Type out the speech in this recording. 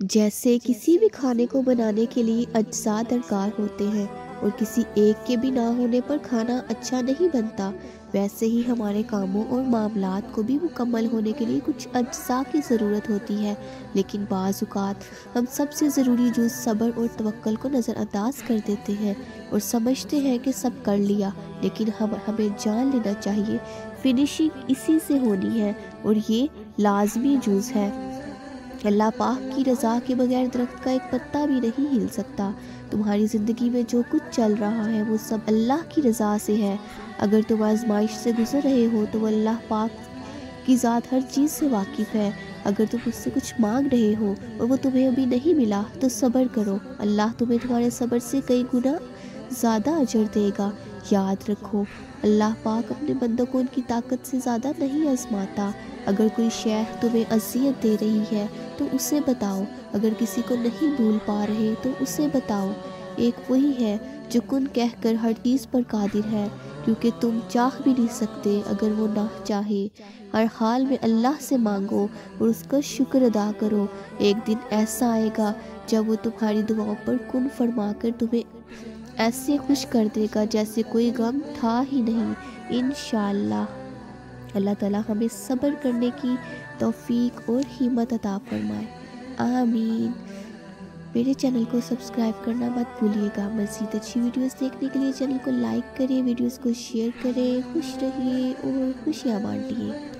جیسے کسی بھی کھانے کو بنانے کے لیے اجزاء درکار ہوتے ہیں اور کسی ایک کے بھی نہ ہونے پر کھانا اچھا نہیں بنتا، ویسے ہی ہمارے کاموں اور معاملات کو بھی مکمل ہونے کے لیے کچھ اجزاء کی ضرورت ہوتی ہے، لیکن بعض اوقات ہم سب سے ضروری جز صبر اور توکل کو نظر انداز کر دیتے ہیں اور سمجھتے ہیں کہ سب کر لیا، لیکن ہمیں جان لینا چاہیے فنیشنگ اسی سے ہونی ہے اور یہ لازمی جز ہے۔ اللہ پاک کی رضا کے بغیر درخت کا ایک پتا بھی نہیں ہل سکتا۔ تمہاری زندگی میں جو کچھ چل رہا ہے وہ سب اللہ کی رضا سے ہے۔ اگر تم آزمائش سے گزر رہے ہو تو وہ اللہ پاک کی ذات ہر چیز سے واقف ہے۔ اگر تم اس سے کچھ مانگ رہے ہو اور وہ تمہیں ابھی نہیں ملا تو صبر کرو، اللہ تمہیں تمہارے صبر سے کئی گنا زیادہ اجر دے گا۔ یاد رکھو، اللہ پاک اپنے بندوں کو ان کی طاقت سے زیادہ نہیں آزماتا۔ اگر کوئی شیخ تمہیں اذیت دے رہی ہے تو اسے بتاؤ، اگر کسی کو نہیں بھول پا رہے تو اسے بتاؤ، ایک وہی ہے جو کن کہہ کر ہر چیز پر قادر ہے، کیونکہ تم چاہ بھی نہیں سکتے اگر وہ نہ چاہے۔ ہر حال میں اللہ سے مانگو اور اس کا شکر ادا کرو، ایک دن ایسا آئے گا جب وہ تمہاری دعاؤں پر کن فرما کر تمہیں ایسے خوش کر دے گا جیسے کوئی غم تھا ہی نہیں، انشاءاللہ۔ اللہ تعالیٰ ہمیں صبر کرنے کی توفیق اور ہمت عطا فرمائے، آمین۔ میرے چینل کو سبسکرائب کرنا مت بھولیے گا۔ مزید اچھی ویڈیوز دیکھنے کے لیے چینل کو لائک کریں، ویڈیوز کو شیئر کریں۔ خوش رہیے اور خوشیاں بانٹیے۔